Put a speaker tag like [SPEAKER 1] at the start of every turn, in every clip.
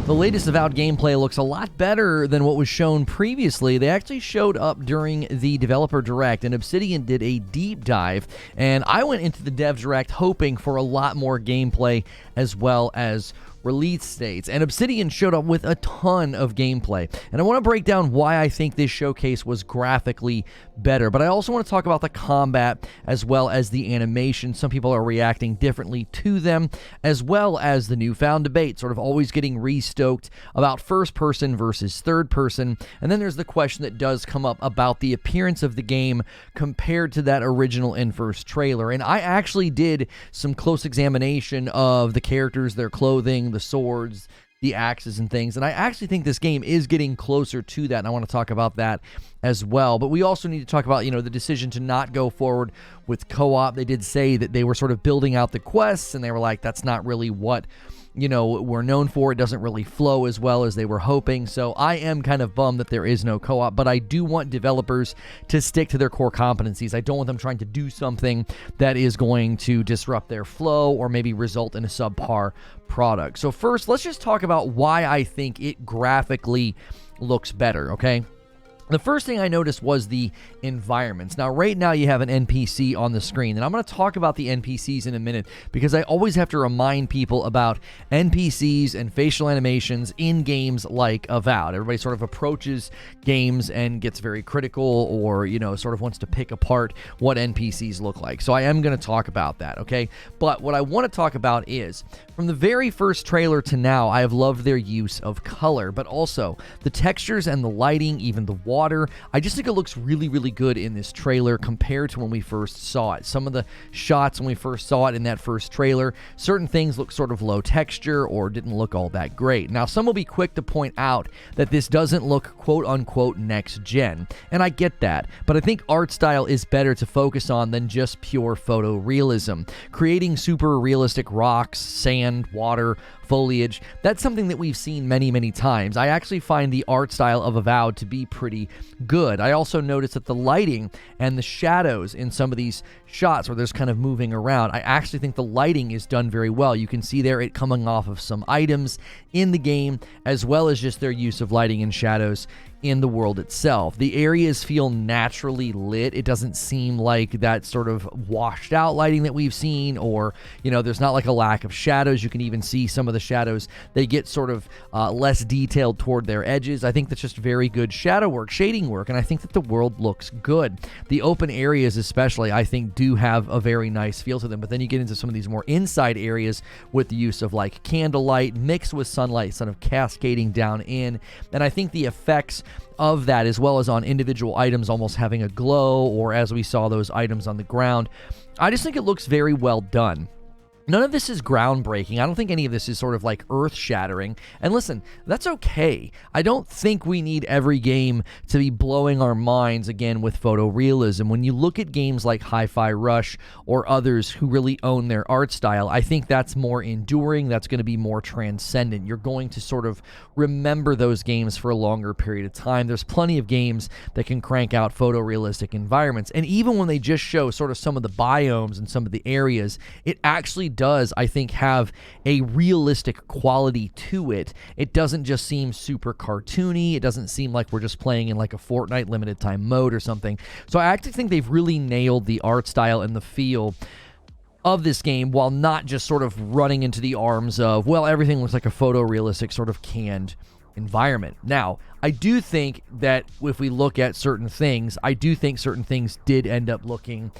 [SPEAKER 1] The latest Avowed gameplay looks a lot better than what was shown previously. They actually showed up during the developer direct, and Obsidian did a deep dive, and I went into the dev direct hoping for a lot more gameplay as well as release dates, and Obsidian showed up with a ton of gameplay, and I want to break down why I think this showcase was graphically better, but I also want to talk about the combat as well as the animation. Some people are reacting differently to them, as well as the newfound debate, sort of always getting restoked about first person versus third person, and then there's the question that does come up about the appearance of the game compared to that original in-first trailer, and I actually did some close examination of the characters, their clothing, the swords, the axes and things, and I actually think this game is getting closer to that, and I want to talk about that as well. But we also need to talk about, the decision to not go forward with co-op. They did say that they were sort of building out the quests, and they were like, that's not really what we're known for. It doesn't really flow as well as they were hoping. So I am kind of bummed that there is no co-op, but I do want developers to stick to their core competencies. I don't want them trying to do something that is going to disrupt their flow or maybe result in a subpar product. So first, let's just talk about why I think it graphically looks better, okay? The first thing I noticed was the environments. Now, right now you have an NPC on the screen, and I'm going to talk about the NPCs in a minute because I always have to remind people about NPCs and facial animations in games like Avowed. Everybody sort of approaches games and gets very critical or, sort of wants to pick apart what NPCs look like. So I am going to talk about that, okay? But what I want to talk about is, from the very first trailer to now, I have loved their use of color, but also the textures and the lighting, even the water. I just think it looks really, really good in this trailer compared to when we first saw it. Some of the shots when we first saw it in that first trailer, certain things look sort of low texture or didn't look all that great. Now, some will be quick to point out that this doesn't look quote-unquote next-gen, and I get that, but I think art style is better to focus on than just pure photorealism. Creating super realistic rocks, sand, water, foliage, that's something that we've seen many, many times. I actually find the art style of Avowed to be pretty good. I also noticed that the lighting and the shadows in some of these shots where there's kind of moving around, I actually think the lighting is done very well. You can see there it coming off of some items in the game, as well as just their use of lighting and shadows in the world itself. The areas feel naturally lit. It doesn't seem like that sort of washed out lighting that we've seen, or, there's not like a lack of shadows. You can even see some of the shadows. They get sort of less detailed toward their edges. I think that's just very good shadow work, shading work, and I think that the world looks good. The open areas especially, I think, do have a very nice feel to them, but then you get into some of these more inside areas with the use of like candlelight mixed with sunlight sort of cascading down in, and I think the effects of that, as well as on individual items almost having a glow, or as we saw those items on the ground, I just think it looks very well done. None of this is groundbreaking. I don't think any of this is sort of like earth-shattering. And listen, that's okay. I don't think we need every game to be blowing our minds again with photorealism. When you look at games like Hi-Fi Rush or others who really own their art style, I think that's more enduring. That's going to be more transcendent. You're going to sort of remember those games for a longer period of time. There's plenty of games that can crank out photorealistic environments. And even when they just show sort of some of the biomes and some of the areas, it actually does, I think, have a realistic quality to it. It doesn't just seem super cartoony. It doesn't seem like we're just playing in like a Fortnite limited time mode or something. So I actually think they've really nailed the art style and the feel of this game, while not just sort of running into the arms of, well, everything looks like a photorealistic sort of canned environment. Now, I do think that if we look at certain things, I do think certain things did end up looking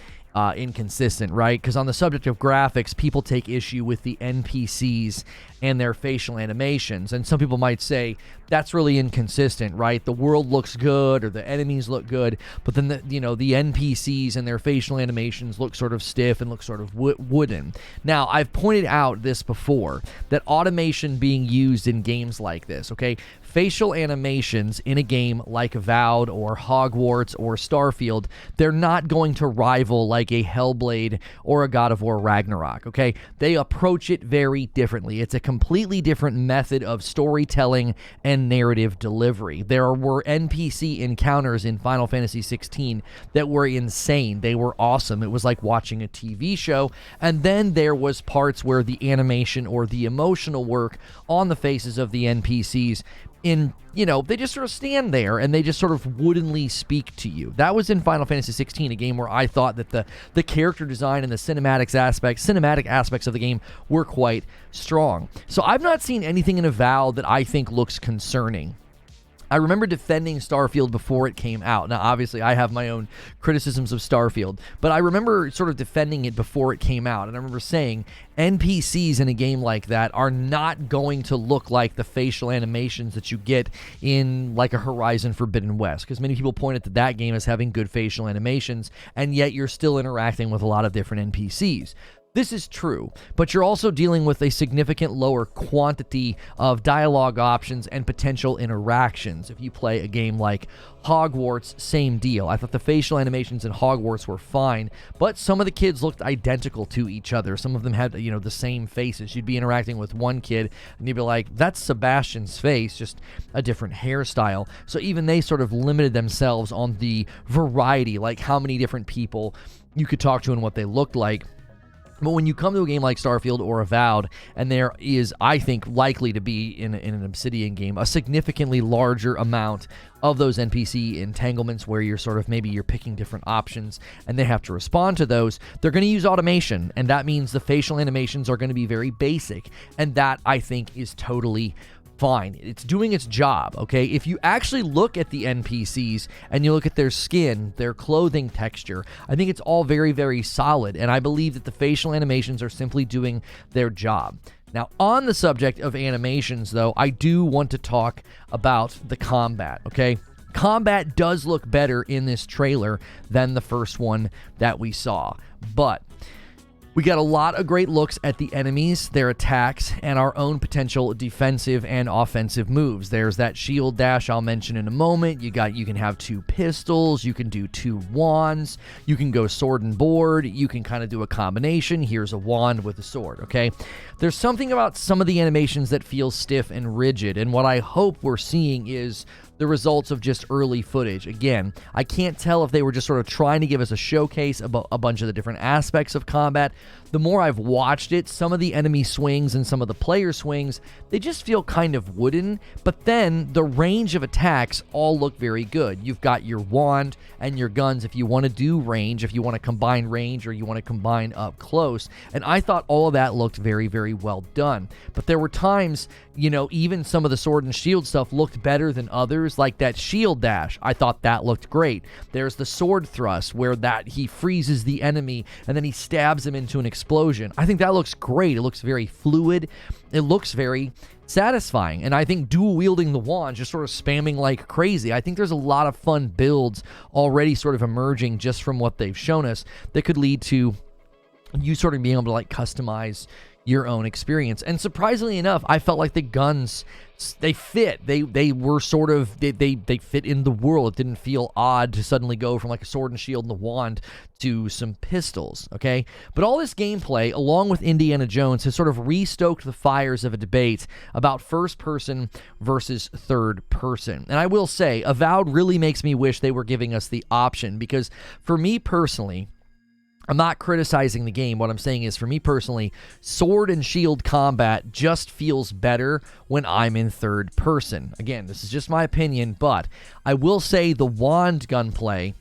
[SPEAKER 1] inconsistent, right? Because on the subject of graphics, people take issue with the NPCs and their facial animations, and some people might say that's really inconsistent, right? The world looks good or the enemies look good, but then the NPCs and their facial animations look sort of stiff and look sort of wooden. Now, I've pointed out this before, that automation being used in games like this, okay? facial animations in a game like Avowed or Hogwarts or Starfield, they're not going to rival like a Hellblade or a God of War Ragnarok, okay? They approach it very differently. It's a completely different method of storytelling and narrative delivery. There were NPC encounters in Final Fantasy XVI that were insane. They were awesome. It was like watching a TV show. And then there was parts where the animation or the emotional work on the faces of the NPCs they just sort of stand there and they just sort of woodenly speak to you. That was in Final Fantasy 16, a game where I thought that the character design and the cinematic aspects of the game were quite strong. So I've not seen anything in Avowed that I think looks concerning. I remember defending Starfield before it came out. Now, obviously, I have my own criticisms of Starfield, but I remember sort of defending it before it came out. And I remember saying NPCs in a game like that are not going to look like the facial animations that you get in like a Horizon Forbidden West, because many people pointed to that game as having good facial animations, and yet you're still interacting with a lot of different NPCs. This is true, but you're also dealing with a significant lower quantity of dialogue options and potential interactions. If you play a game like Hogwarts, same deal. I thought the facial animations in Hogwarts were fine, but some of the kids looked identical to each other. Some of them had, the same faces. You'd be interacting with one kid, and you'd be like, that's Sebastian's face, just a different hairstyle. So even they sort of limited themselves on the variety, like how many different people you could talk to and what they looked like. But when you come to a game like Starfield or Avowed, and there is, I think, likely to be in an Obsidian game, a significantly larger amount of those NPC entanglements where you're picking different options and they have to respond to those, they're going to use automation, and that means the facial animations are going to be very basic, and that, I think, is totally fine. It's doing its job, okay? If you actually look at the NPCs and you look at their skin, their clothing texture, I think it's all very, very solid, and I believe that the facial animations are simply doing their job. Now, on the subject of animations, though, I do want to talk about the combat, okay? Combat does look better in this trailer than the first one that we saw, but we got a lot of great looks at the enemies, their attacks, and our own potential defensive and offensive moves. There's that shield dash I'll mention in a moment. You can have 2 pistols, you can do 2 wands, you can go sword and board, you can kind of do a combination. Here's a wand with a sword, okay? There's something about some of the animations that feel stiff and rigid, and what I hope we're seeing is the results of just early footage. Again, I can't tell if they were just sort of trying to give us a showcase about a bunch of the different aspects of combat. The more I've watched it, some of the enemy swings and some of the player swings, they just feel kind of wooden, but then the range of attacks all look very good. You've got your wand and your guns if you want to do range, if you want to combine range or you want to combine up close, and I thought all of that looked very, very well done. But there were times, even some of the sword and shield stuff looked better than others, like that shield dash. I thought that looked great. There's the sword thrust where he freezes the enemy and then he stabs him into an explosion. I think that looks great. It looks very fluid. It looks very satisfying. And I think dual wielding the wand, just sort of spamming like crazy, I think there's a lot of fun builds already sort of emerging just from what they've shown us that could lead to you sort of being able to like customize your own experience. And surprisingly enough, I felt like the guns, they fit. They were sort of, they fit in the world. It didn't feel odd to suddenly go from like a sword and shield and the wand to some pistols, okay? But all this gameplay, along with Indiana Jones, has sort of restoked the fires of a debate about first person versus third person. And I will say, Avowed really makes me wish they were giving us the option, because for me personally, I'm not criticizing the game. What I'm saying is, for me personally, sword and shield combat just feels better when I'm in third person. Again, this is just my opinion, but I will say the wand gunplay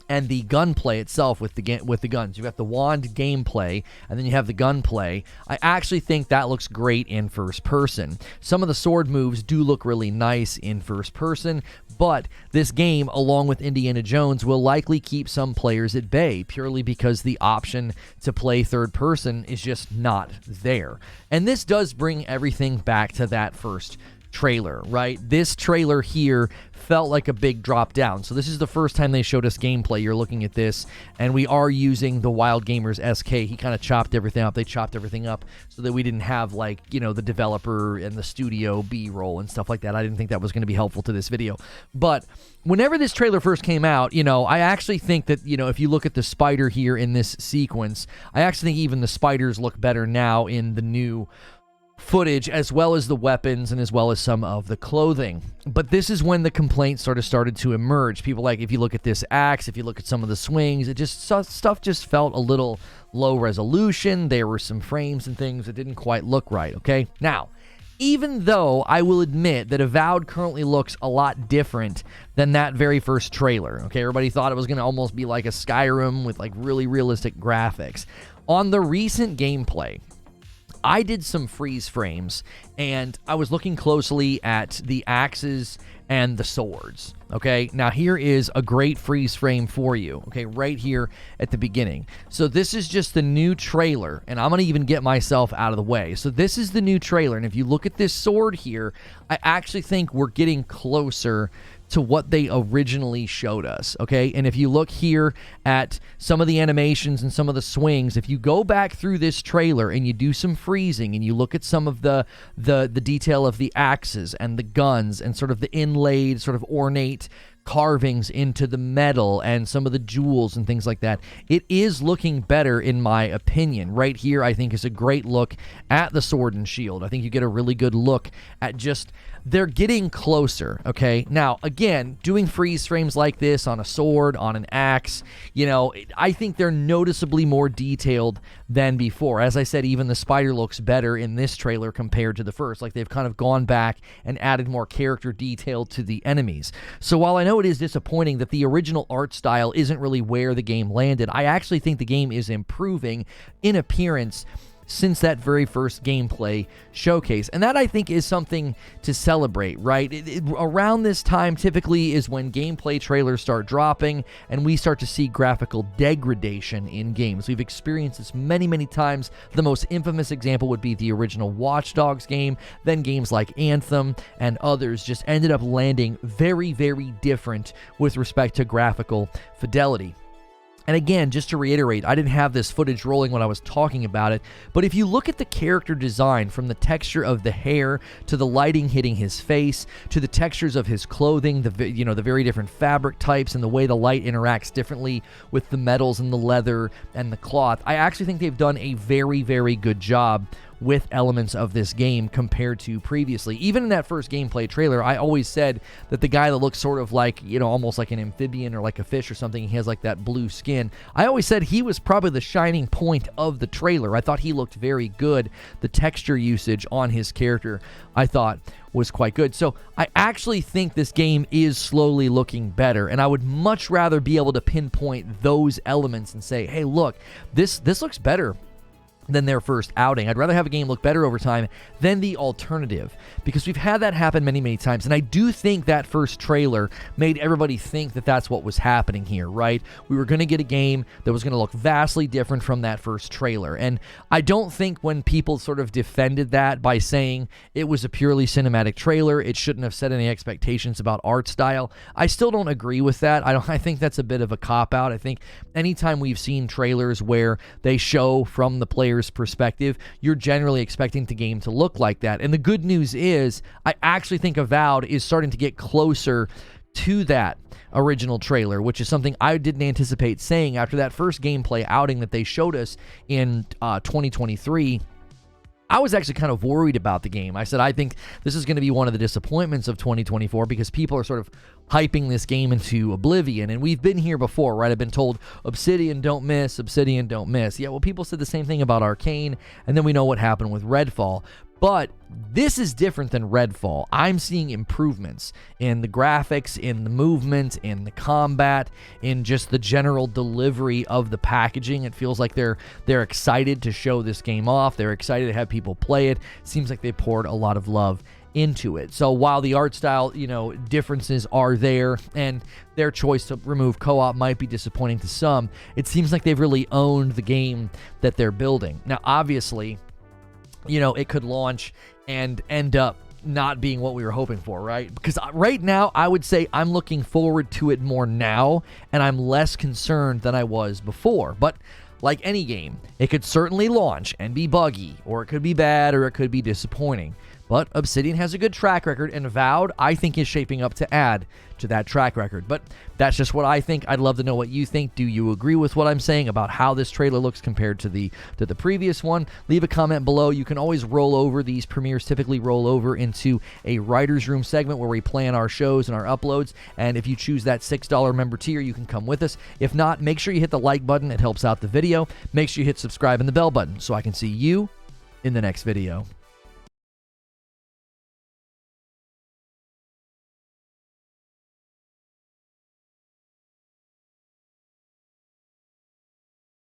[SPEAKER 1] and the gunplay itself with the guns. You've got the wand gameplay, and then you have the gunplay. I actually think that looks great in first person. Some of the sword moves do look really nice in first person, but this game, along with Indiana Jones, will likely keep some players at bay, purely because the option to play third person is just not there. And this does bring everything back to that first trailer, right? This trailer here felt like a big drop down. So this is the first time they showed us gameplay. You're looking at this, and we are using the Wild Gamers SK. He kind of chopped everything up. They chopped everything up so that we didn't have, like, you know, the developer and the studio B-roll and stuff like that. I didn't think that was going to be helpful to this video. But whenever this trailer first came out, you know, I actually think that, you know, if you look at the spider here in this sequence, I actually think even the spiders look better now in the new footage, as well as the weapons and as well as some of the clothing. But this is when the complaints sort of started to emerge. People like, if you look at this axe, if you look at some of the swings, it just, stuff just felt a little low resolution. There were some frames and things that didn't quite look right, okay? Now, even though I will admit that Avowed currently looks a lot different than that very first trailer, okay? Everybody thought it was going to almost be like a Skyrim with like really realistic graphics. On the recent gameplay, I did some freeze frames, and I was looking closely at the axes and the swords, okay? Now, here is a great freeze frame for you, okay, right here at the beginning. So this is just the new trailer, and I'm going to even get myself out of the way. So this is the new trailer, and if you look at this sword here, I actually think we're getting closer to what they originally showed us, okay? And if you look here at some of the animations and some of the swings, if you go back through this trailer and you do some freezing and you look at some of the detail of the axes and the guns and sort of the inlaid, sort of ornate carvings into the metal and some of the jewels and things like that, it is looking better in my opinion. Right here, I think, is a great look at the sword and shield. I think you get a really good look at just, they're getting closer, okay? Now, again, doing freeze frames like this on a sword, on an axe, you know, I think they're noticeably more detailed than before. As I said, even the spider looks better in this trailer compared to the first. Like, they've kind of gone back and added more character detail to the enemies. So while I know it is disappointing that the original art style isn't really where the game landed, I actually think the game is improving in appearance since that very first gameplay showcase. And that, I think, is something to celebrate, right? Around this time typically is when gameplay trailers start dropping and we start to see graphical degradation in games. We've experienced this many, many times. The most infamous example would be the original Watch Dogs game. Then games like Anthem and others just ended up landing very, very different with respect to graphical fidelity. And again, just to reiterate, I didn't have this footage rolling when I was talking about it, but if you look at the character design, from the texture of the hair to the lighting hitting his face to the textures of his clothing, the very different fabric types and the way the light interacts differently with the metals and the leather and the cloth, I actually think they've done a very, very good job with elements of this game compared to previously. Even in that first gameplay trailer, I always said that the guy that looks sort of like, you know, almost like an amphibian or like a fish or something, he has like that blue skin, I always said he was probably the shining point of the trailer. I thought he looked very good. The texture usage on his character, I thought, was quite good. So I actually think this game is slowly looking better, and I would much rather be able to pinpoint those elements and say, hey, look, this looks better than their first outing. I'd rather have a game look better over time than the alternative, because we've had that happen many, many times. And I do think that first trailer made everybody think that that's what was happening here, right? We were going to get a game that was going to look vastly different from that first trailer. And I don't think when people sort of defended that by saying it was a purely cinematic trailer, it shouldn't have set any expectations about art style, I still don't agree with that. I think that's a bit of a cop-out. I think anytime we've seen trailers where they show from the player's perspective, you're generally expecting the game to look like that. And the good news is, I actually think Avowed is starting to get closer to that original trailer, which is something I didn't anticipate saying after that first gameplay outing that they showed us in 2023. I was actually kind of worried about the game. I said, I think this is going to be one of the disappointments of 2024 because people are sort of hyping this game into oblivion. And we've been here before, right? I've been told, Obsidian don't miss, Obsidian don't miss. Yeah, well, people said the same thing about Arcane, and then we know what happened with Redfall. But this is different than Redfall. I'm seeing improvements in the graphics, in the movement, in the combat, in just the general delivery of the packaging. It feels like they're excited to show this game off. They're excited to have people play it. Seems like they poured a lot of love into it. So while the art style, differences are there, and their choice to remove co-op might be disappointing to some, it seems like they've really owned the game that they're building. Now, obviously, it could launch and end up not being what we were hoping for, right? Because right now, I would say I'm looking forward to it more now, and I'm less concerned than I was before. But like any game, it could certainly launch and be buggy, or it could be bad, or it could be disappointing. But Obsidian has a good track record, and Avowed, I think, is shaping up to add to that track record. But that's just what I think. I'd love to know what you think. Do you agree with what I'm saying about how this trailer looks compared to the previous one? Leave a comment below. You can always roll over. These premieres typically roll over into a writer's room segment where we plan our shows and our uploads. And if you choose that $6 member tier, you can come with us. If not, make sure you hit the like button. It helps out the video. Make sure you hit subscribe and the bell button so I can see you in the next video.